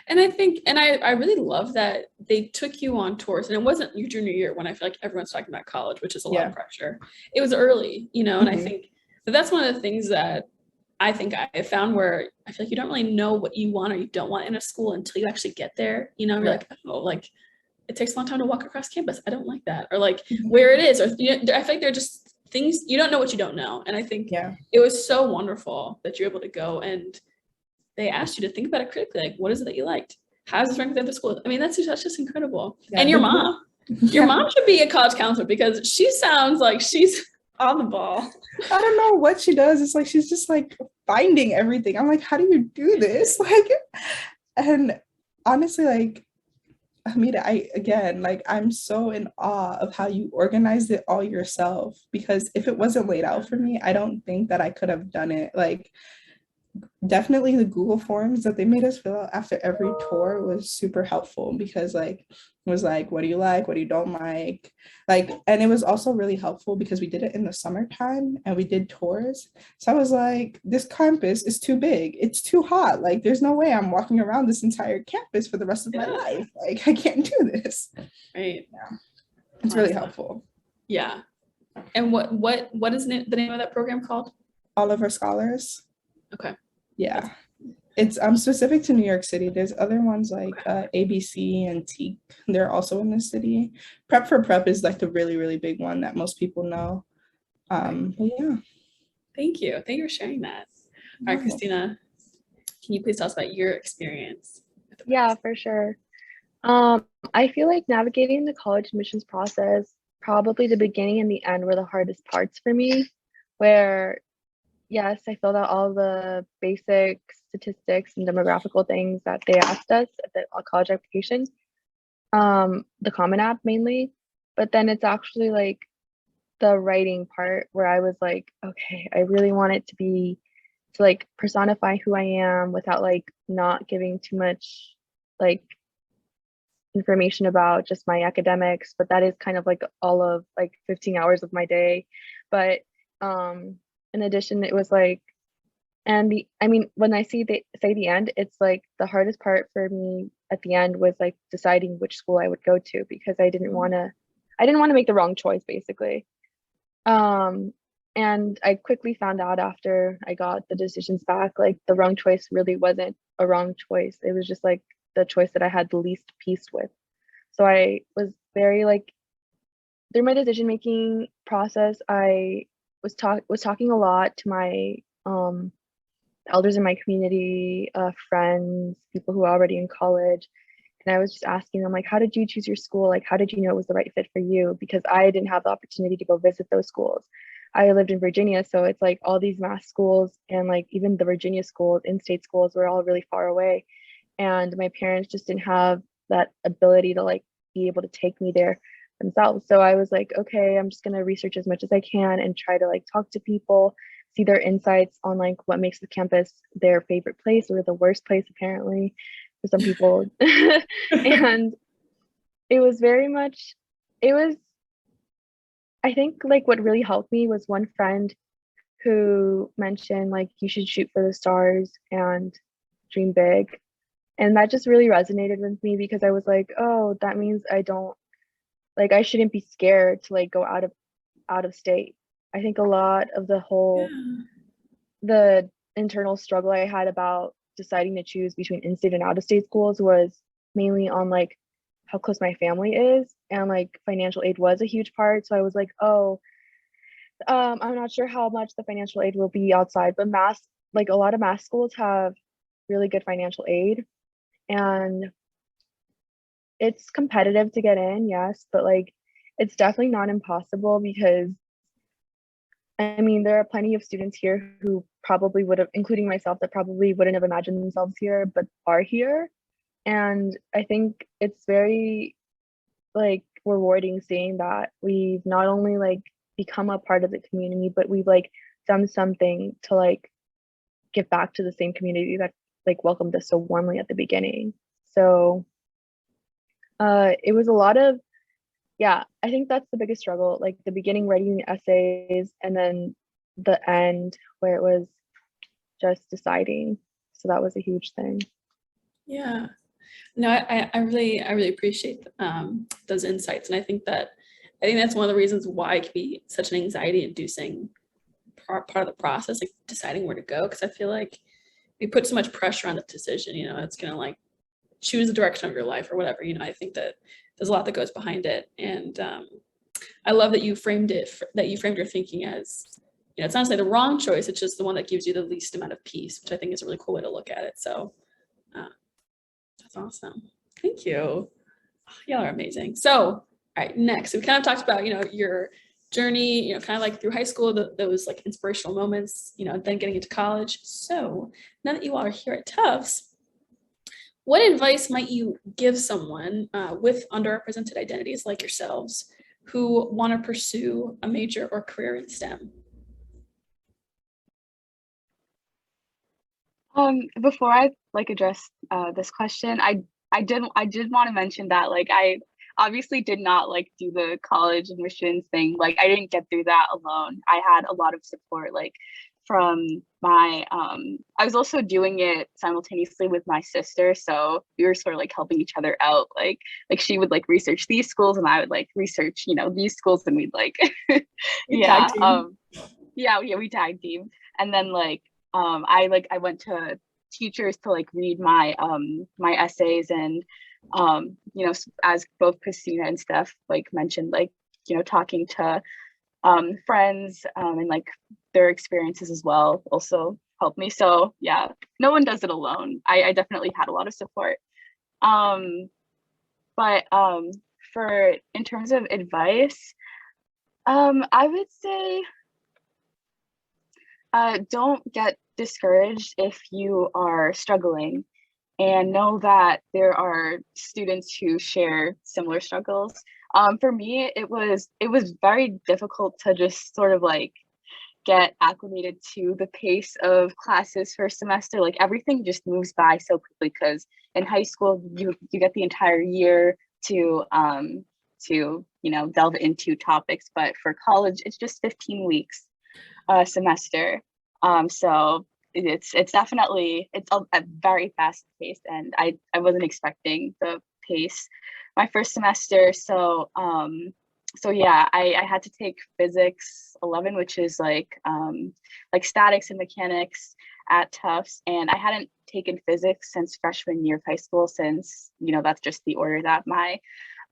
Speaker 2: And I think, and I really love that they took you on tours, and it wasn't your junior year when I feel like everyone's talking about college, which is a lot of pressure. It was early, you know, and I think that's one of the things that I think I found, where I feel like you don't really know what you want or you don't want in a school until you actually get there. You know, you're like, oh, like it takes a long time to walk across campus. I don't like that. Or like where it is, or you know, I think they're just things, you don't know what you don't know. And I think it was so wonderful that you're able to go and they asked you to think about it critically. Like, what is it that you liked? How does this rank with other schools? I mean, that's just incredible. And your mom should be a college counselor, because she sounds like she's on the ball.
Speaker 4: I don't know what she does. It's like she's just like finding everything. I'm like, how do you do this? Like, and honestly, like, Hamida, I'm so in awe of how you organized it all yourself, because if it wasn't laid out for me, I don't think that I could have done it. Like, definitely the Google forms that they made us fill out after every tour was super helpful, because like it was like, what do you like, what do you don't like, and it was also really helpful because we did it in the summertime and we did tours. So I was like, this campus is too big, it's too hot, like there's no way I'm walking around this entire campus for the rest of my life, like I can't do this.
Speaker 2: Right.
Speaker 4: It's really helpful.
Speaker 2: And what is the name of that program called?
Speaker 4: All of Our Scholars.
Speaker 2: Okay.
Speaker 4: Yeah. It's specific to New York City. There's other ones like ABC and TEAC. They're also in the city. Prep for Prep is like the really, really big one that most people know. But yeah.
Speaker 2: Thank you. Thank you for sharing that. All right, Christina, can you please tell us about your experience?
Speaker 5: Yeah, for sure. I feel like navigating the college admissions process, probably the beginning and the end were the hardest parts for me, where yes, I filled out all the basic statistics and demographical things that they asked us at the college application, the Common App mainly, but then it's actually like the writing part where I was like, okay, I really want it to like personify who I am without like not giving too much like information about just my academics, but that is kind of like all of like 15 hours of my day. But in addition, it was like, and when I say the end, it's like the hardest part for me at the end was like deciding which school I would go to, because I didn't want to make the wrong choice, basically. And I quickly found out after I got the decisions back, like the wrong choice really wasn't a wrong choice. It was just like the choice that I had the least peace with. So I was very like, through my decision-making process, I was talking a lot to my elders in my community, friends, people who are already in college. And I was just asking them, like, how did you choose your school? Like, how did you know it was the right fit for you? Because I didn't have the opportunity to go visit those schools. I lived in Virginia, so it's like all these mass schools and like even the Virginia schools, in-state schools, were all really far away. And my parents just didn't have that ability to like be able to take me there themselves. So I was like, okay, I'm just gonna research as much as I can and try to like talk to people, see their insights on like what makes the campus their favorite place or the worst place, apparently, for some people. And it was I think like what really helped me was one friend who mentioned like you should shoot for the stars and dream big. And that just really resonated with me because I was like, oh, that means I shouldn't be scared to like go out of state. I think a lot of the internal struggle I had about deciding to choose between in-state and out-of-state schools was mainly on like how close my family is, and like financial aid was a huge part. So I was like, oh, I'm not sure how much the financial aid will be outside, but a lot of mass schools have really good financial aid, and it's competitive to get in, yes, but like it's definitely not impossible because I mean, there are plenty of students here who probably would have, including myself, that probably wouldn't have imagined themselves here, but are here. And I think it's very like rewarding seeing that we've not only like become a part of the community, but we've like done something to like give back to the same community that like welcomed us so warmly at the beginning. So it was a lot of, yeah, I think that's the biggest struggle, like the beginning writing essays and then the end where it was just deciding. So that was a huge thing.
Speaker 2: Yeah. No, I really appreciate those insights. And I think that's one of the reasons why it can be such an anxiety inducing part of the process, like deciding where to go. Cause I feel like we put so much pressure on the decision, you know, it's going to like choose the direction of your life or whatever, you know. I think that there's a lot that goes behind it. And I love that you framed your thinking as, you know, it's not necessarily the wrong choice. It's just the one that gives you the least amount of peace, which I think is a really cool way to look at it. So that's awesome. Thank you. Y'all are amazing. So, all right, next, we kind of talked about, you know, your journey, you know, kind of like through high school, those like inspirational moments, you know, then getting into college. So now that you all are here at Tufts, what advice might you give someone with underrepresented identities like yourselves who want to pursue a major or career in STEM?
Speaker 3: Before I like address this question, I did want to mention that like I obviously did not like do the college admissions thing. Like I didn't get through that alone. I had a lot of support like from my I was also doing it simultaneously with my sister, so we were sort of like helping each other out. Like she would like research these schools and I would like research, you know, these schools, and we'd like yeah we tag team. And then like I went to teachers to like read my my essays, and you know, as both Christina and Steph like mentioned, like, you know, talking to friends and like their experiences as well also helped me. So yeah, no one does it alone. I definitely had a lot of support. But for in terms of advice, I would say don't get discouraged if you are struggling, and know that there are students who share similar struggles. For me, it was very difficult to just sort of like get acclimated to the pace of classes first semester. Like everything just moves by so quickly because in high school you get the entire year to you know, delve into topics, but for college it's just 15 weeks a semester. So it's definitely a very fast pace, and I wasn't expecting the pace my first semester. So so yeah, I had to take physics 11, which is like statics and mechanics at Tufts, and I hadn't taken physics since freshman year of high school, since, you know, that's just the order that my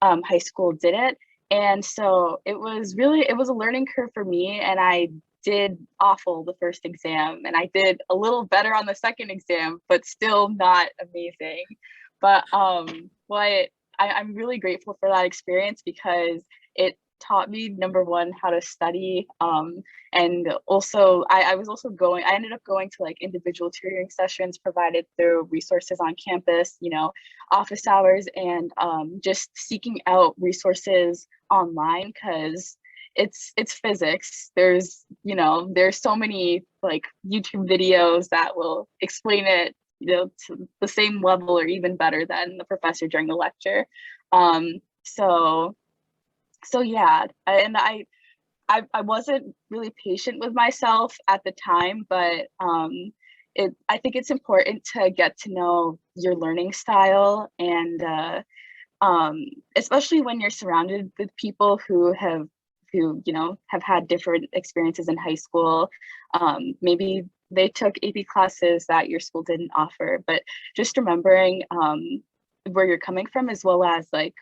Speaker 3: high school did it. And so it was a learning curve for me, and I did awful the first exam, and I did a little better on the second exam, but still not amazing. But what I'm really grateful for that experience, because it taught me, number one, how to study, and also I ended up going to like individual tutoring sessions provided through resources on campus, you know, office hours, and just seeking out resources online, because it's physics. There's so many like YouTube videos that will explain it, you know, to the same level or even better than the professor during the lecture. So yeah, and I wasn't really patient with myself at the time, but I think it's important to get to know your learning style, and especially when you're surrounded with people who have had different experiences in high school. Maybe they took AP classes that your school didn't offer, but just remembering where you're coming from, as well as like,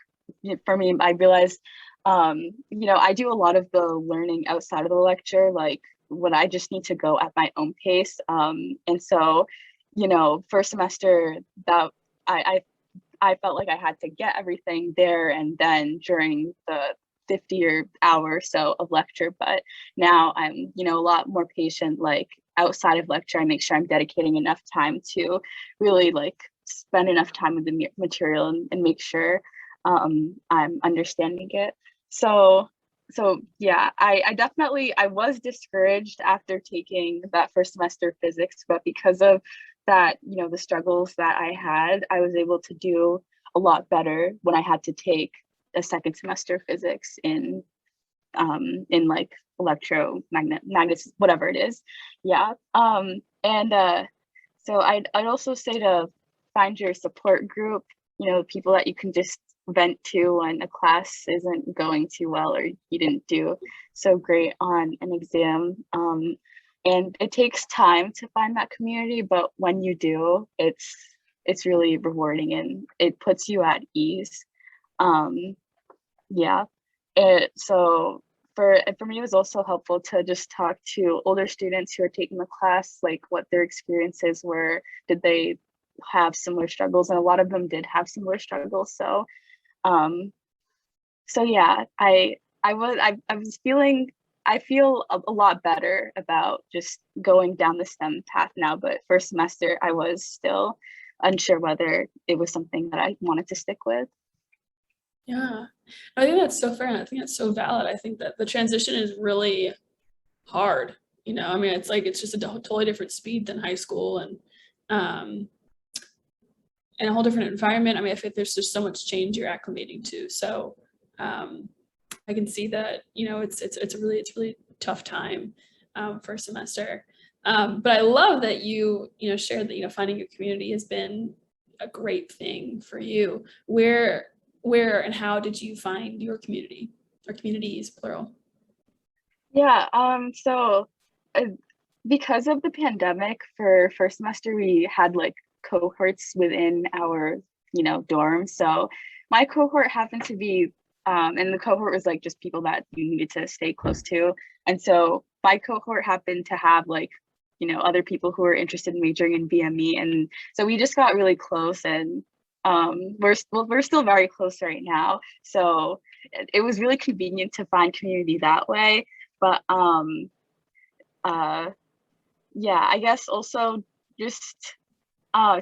Speaker 3: for me, I realized, I do a lot of the learning outside of the lecture, like when I just need to go at my own pace. And so, first semester that I felt like I had to get everything there and then during the 50 hour or so of lecture. But now I'm, a lot more patient, like outside of lecture. I make sure I'm dedicating enough time to really like spend enough time with the material and make sure I'm understanding it. So yeah, I was discouraged after taking that first semester of physics, but because of that, the struggles that I had, I was able to do a lot better when I had to take a second semester of physics in like electromagnets, whatever it is. Yeah. So I'd also say to find your support group, people that you can just vent to when a class isn't going too well or you didn't do so great on an exam. And it takes time to find that community, but when you do, it's really rewarding and it puts you at ease. Yeah. So for me, it was also helpful to just talk to older students who are taking the class, like what their experiences were. Did they have similar struggles? And a lot of them did have similar struggles. So yeah, I feel a lot better about just going down the STEM path now, but first semester I was still unsure whether it was something that I wanted to stick with.
Speaker 2: Yeah, I think that's so fair, and I think that's so valid. I think that the transition is really hard. I mean, it's like it's just a totally different speed than high school, and a whole different environment. I mean, I think there's just so much change you're acclimating to. So I can see that, it's a really tough time for a semester. But I love that you shared that, finding your community has been a great thing for you. Where and how did you find your community, or communities, plural?
Speaker 3: Yeah, so because of the pandemic, for first semester, we had like cohorts within our, dorm. So my cohort happened to be, and the cohort was like just people that you needed to stay close to. And so my cohort happened to have like, other people who were interested in majoring in BME. And so we just got really close, and we're still very close right now. So it was really convenient to find community that way. But yeah, I guess also just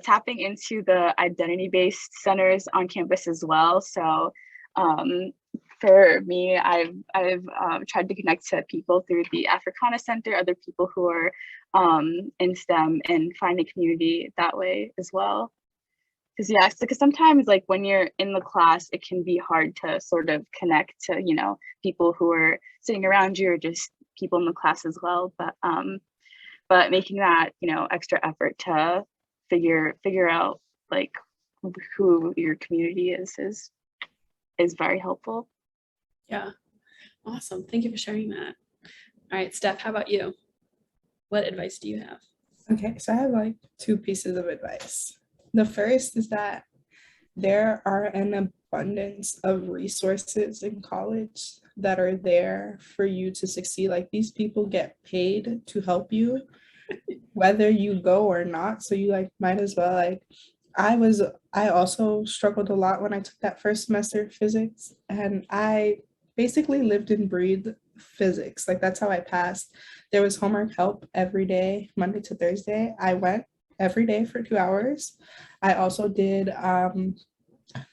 Speaker 3: tapping into the identity-based centers on campus as well. So for me, I've tried to connect to people through the Africana Center, other people who are in STEM, and find a community that way as well. Because sometimes like when you're in the class, it can be hard to sort of connect to, people who are sitting around you or just people in the class as well. But making that, extra effort to figure out like who your community is very helpful.
Speaker 2: Yeah, awesome. Thank you for sharing that. All right, Steph, how about you? What advice do you have?
Speaker 4: Okay, so I have like two pieces of advice. The first is that there are an abundance of resources in college that are there for you to succeed. Like, these people get paid to help you, whether you go or not. So you like might as well, like, I also struggled a lot when I took that first semester of physics, and I basically lived and breathed physics. Like, that's how I passed. There was homework help every day, Monday to Thursday. I went every day for 2 hours. I also did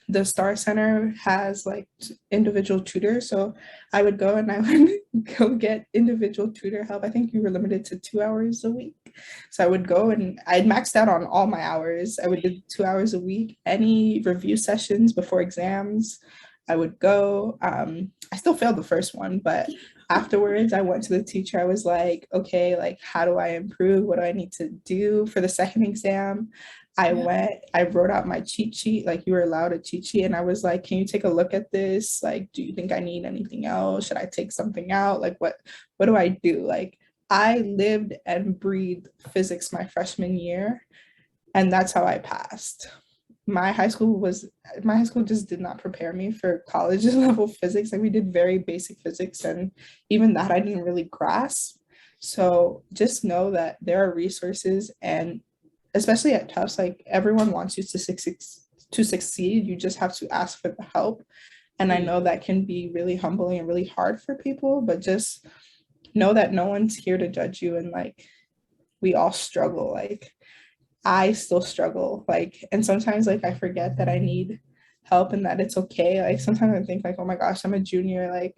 Speaker 4: the Star Center has like individual tutors, so I would go and I would go get individual tutor help. I think you were limited to 2 hours a week, so I would go and I'd maxed out on all my hours. I would do 2 hours a week. Any review sessions before exams, I would go. I still failed the first one, but afterwards, I went to the teacher. I was like, okay, like, how do I improve? What do I need to do for the second exam? I wrote out my cheat sheet. Like, you were allowed a cheat sheet. And I was like, can you take a look at this? Like, do you think I need anything else? Should I take something out? Like, what do I do? Like, I lived and breathed physics my freshman year, and that's how I passed. My high school just did not prepare me for college level physics. Like, we did very basic physics, and even that I didn't really grasp. So just know that there are resources, and especially at Tufts, like, everyone wants you to succeed. You just have to ask for the help. And I know that can be really humbling and really hard for people, but just know that no one's here to judge you, and like, we all struggle. Like, I still struggle, like, and sometimes like I forget that I need help and that it's okay. Like, sometimes I think like, oh my gosh, I'm a junior, like,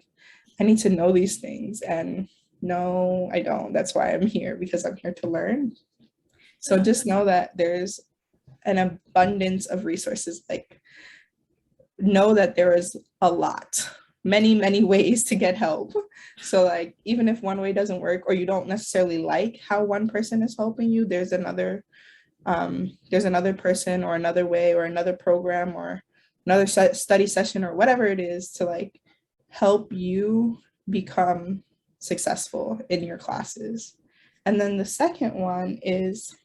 Speaker 4: I need to know these things. And no, I don't. That's why I'm here, because I'm here to learn. So just know that there's an abundance of resources. Like, know that there is a lot, many ways to get help. So like, even if one way doesn't work, or you don't necessarily like how one person is helping you, there's another person, or another way, or another program, or another study session, or whatever it is, to like help you become successful in your classes. And then the second one is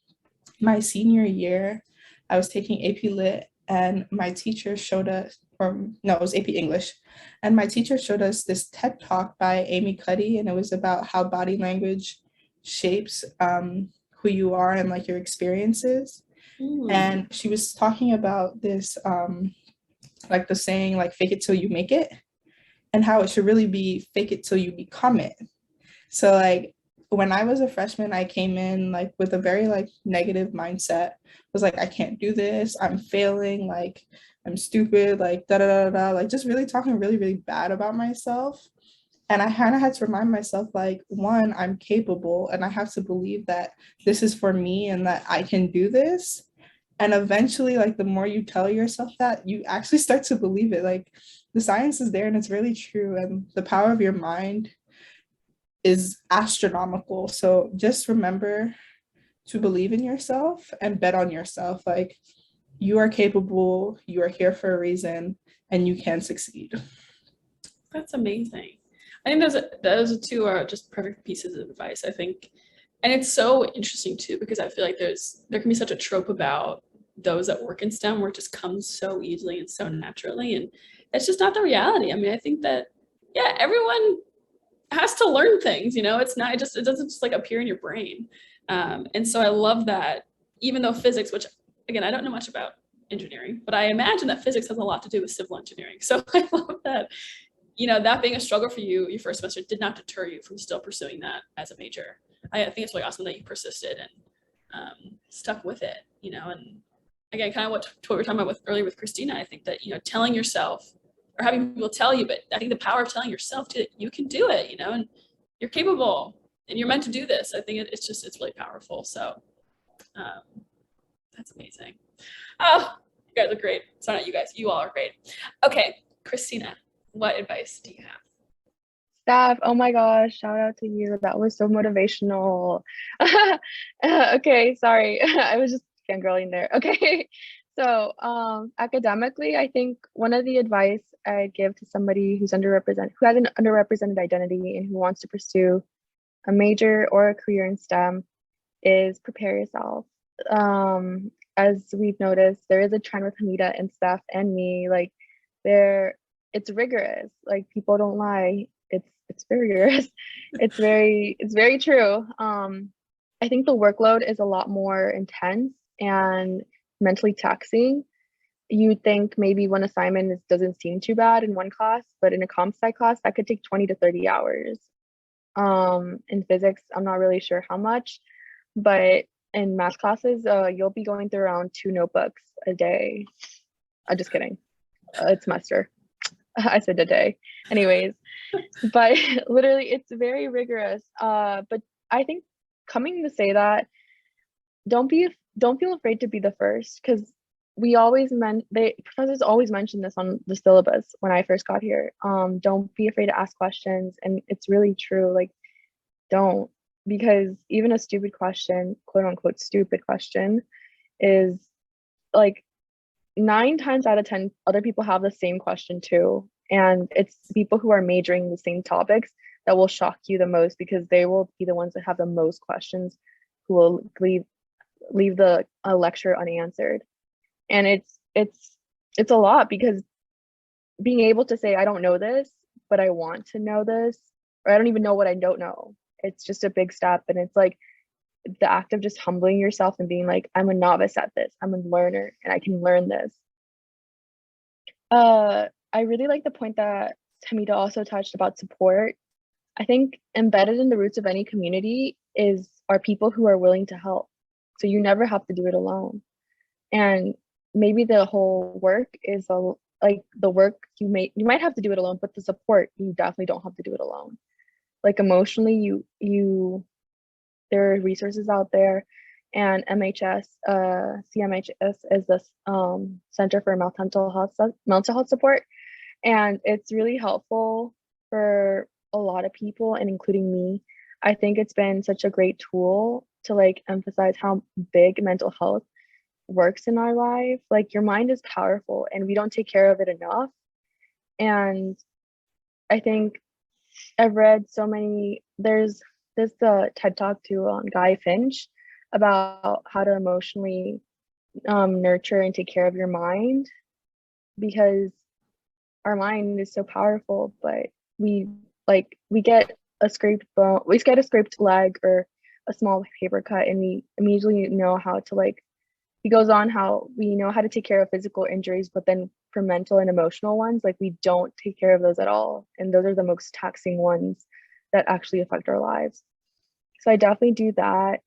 Speaker 4: my senior year. I was taking AP Lit, and my teacher showed us, it was AP English, and my teacher showed us this TED Talk by Amy Cuddy, and it was about how body language shapes who you are and like your experiences. And she was talking about this, like the saying, like, fake it till you make it, and how it should really be fake it till you become it. So like, when I was a freshman, I came in like with a very like negative mindset. Was like, I can't do this, I'm failing, like, I'm stupid, like, da da da da, like, just really talking really bad about myself. And I kind of had to remind myself, like, one, I'm capable, and I have to believe that this is for me and that I can do this. And eventually, like, the more you tell yourself that, you actually start to believe it. Like, the science is there and it's really true. And the power of your mind is astronomical. So just remember to believe in yourself and bet on yourself. Like, you are capable, you are here for a reason, and you can succeed.
Speaker 2: That's amazing. I think those two are just perfect pieces of advice, I think. And it's so interesting too, because I feel like there can be such a trope about those that work in STEM where it just comes so easily and so naturally. And it's just not the reality. I mean, I think that, yeah, everyone has to learn things, you know, it doesn't just like appear in your brain. And so I love that, even though physics, which again, I don't know much about engineering, but I imagine that physics has a lot to do with civil engineering. So I love that, you know, that being a struggle for you your first semester did not deter you from still pursuing that as a major. I think it's really awesome that you persisted and stuck with it, you know. And again, kind of what we were talking about earlier with Christina, I think that, you know, telling yourself or having people tell you, but I think the power of telling yourself too, that you can do it, you know, and you're capable and you're meant to do this. I think it's really powerful. So that's amazing. Oh, you guys are great. Sorry, not you guys, you all are great. Okay, Christina, what advice do you have?
Speaker 5: Staff, oh my gosh, shout out to you. That was so motivational. Okay, sorry. I was just fangirling there. Okay. So academically, I think one of the advice I'd give to somebody who has an underrepresented identity and who wants to pursue a major or a career in STEM is prepare yourself. As we've noticed, there is a trend with Hamida and Steph and me, like it's rigorous. Like, people don't lie. It's rigorous. It's very true. I think the workload is a lot more intense and mentally taxing. You'd think maybe one assignment doesn't seem too bad in one class, but in a comp sci class, that could take 20 to 30 hours. In physics, I'm not really sure how much, but in math classes, you'll be going through around 2 notebooks a day. I'm just kidding. It's semester. I said a day. Anyways, but literally it's very rigorous. But I think coming to say that, don't feel afraid to be the first, because professors always mention this on the syllabus when I first got here. Don't be afraid to ask questions, and it's really true. Like, don't, because even a stupid question, quote unquote stupid question, is like 9 times out of 10 other people have the same question too, and it's people who are majoring in the same topics that will shock you the most, because they will be the ones that have the most questions, who will leave the lecture unanswered. And it's a lot, because being able to say, I don't know this, but I want to know this, or I don't even know what I don't know, it's just a big step. And it's like the act of just humbling yourself and being like, I'm a novice at this, I'm a learner, and I can learn this. I really like the point that Hamida also touched about support. I think embedded in the roots of any community are people who are willing to help. So you never have to do it alone. And maybe the whole work is like the work you might have to do it alone, but the support, you definitely don't have to do it alone. Like emotionally, there are resources out there, and CMHS is the Center for Mental Health Support, and it's really helpful for a lot of people, and including me. I think it's been such a great tool to like emphasize how big mental health works in our life. Like, your mind is powerful, and we don't take care of it enough. And I think I've read so many, there's the TED Talk too on Guy Finch about how to emotionally nurture and take care of your mind, because our mind is so powerful, but we get a scraped bone, we get a scraped leg or a small paper cut, and we immediately know how to, like, he goes on how we know how to take care of physical injuries, but then for mental and emotional ones, like, we don't take care of those at all. And those are the most taxing ones that actually affect our lives. So I definitely do that.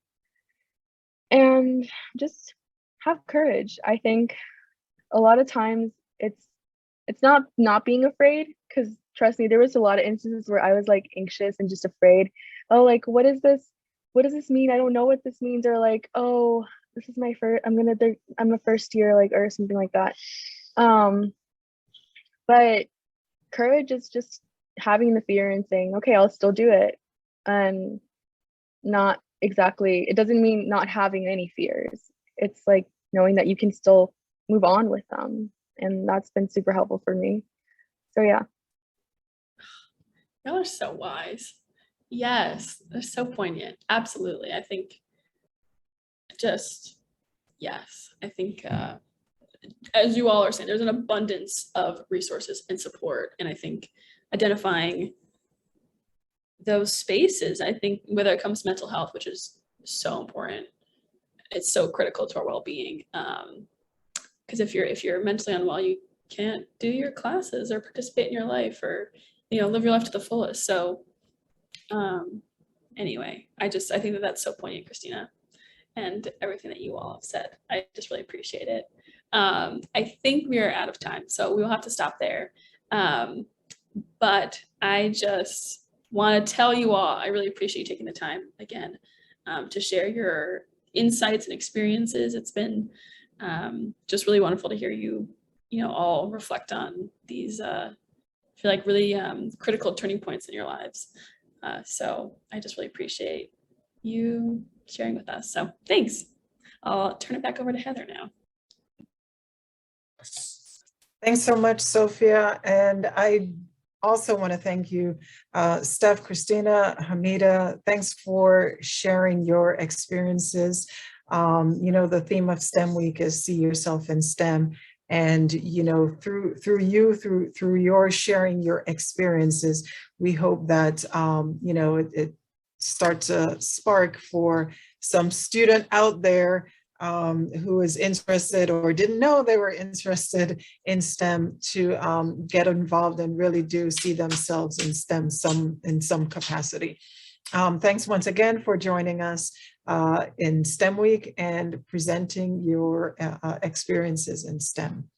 Speaker 5: And just have courage. I think a lot of times it's not being afraid, because trust me, there was a lot of instances where I was like anxious and just afraid. Oh, like, what is this? What does this mean? I don't know what this means. Or like, oh, this is my first, I'm a first year, like, or something like that. But courage is just having the fear and saying, okay, I'll still do it. And not exactly, it doesn't mean not having any fears. It's like knowing that you can still move on with them. And that's been super helpful for me. So yeah.
Speaker 2: Y'all are so wise. Yes, they're so poignant. Absolutely. I think I think as you all are saying, there's an abundance of resources and support. And I think identifying those spaces, I think whether it comes to mental health, which is so important, it's so critical to our well-being. Because if you're mentally unwell, you can't do your classes or participate in your life, or live your life to the fullest. So anyway, I think that's so poignant, Christina, and everything that you all have said. I just really appreciate it. I think we are out of time, so we will have to stop there. But I just want to tell you all, I really appreciate you taking the time again to share your insights and experiences. It's been just really wonderful to hear you all reflect on these I feel like really critical turning points in your lives. So I just really appreciate you sharing with us. So thanks. I'll turn it back over to Heather now.
Speaker 1: Thanks so much, Sophia. And I also want to thank you, Steph, Christina, Hamida. Thanks for sharing your experiences. The theme of STEM Week is see yourself in STEM. And through your sharing your experiences, we hope that it starts a spark for some student out there who is interested or didn't know they were interested in STEM to get involved and really do see themselves in STEM in some capacity. Thanks once again for joining us in STEM Week and presenting your experiences in STEM.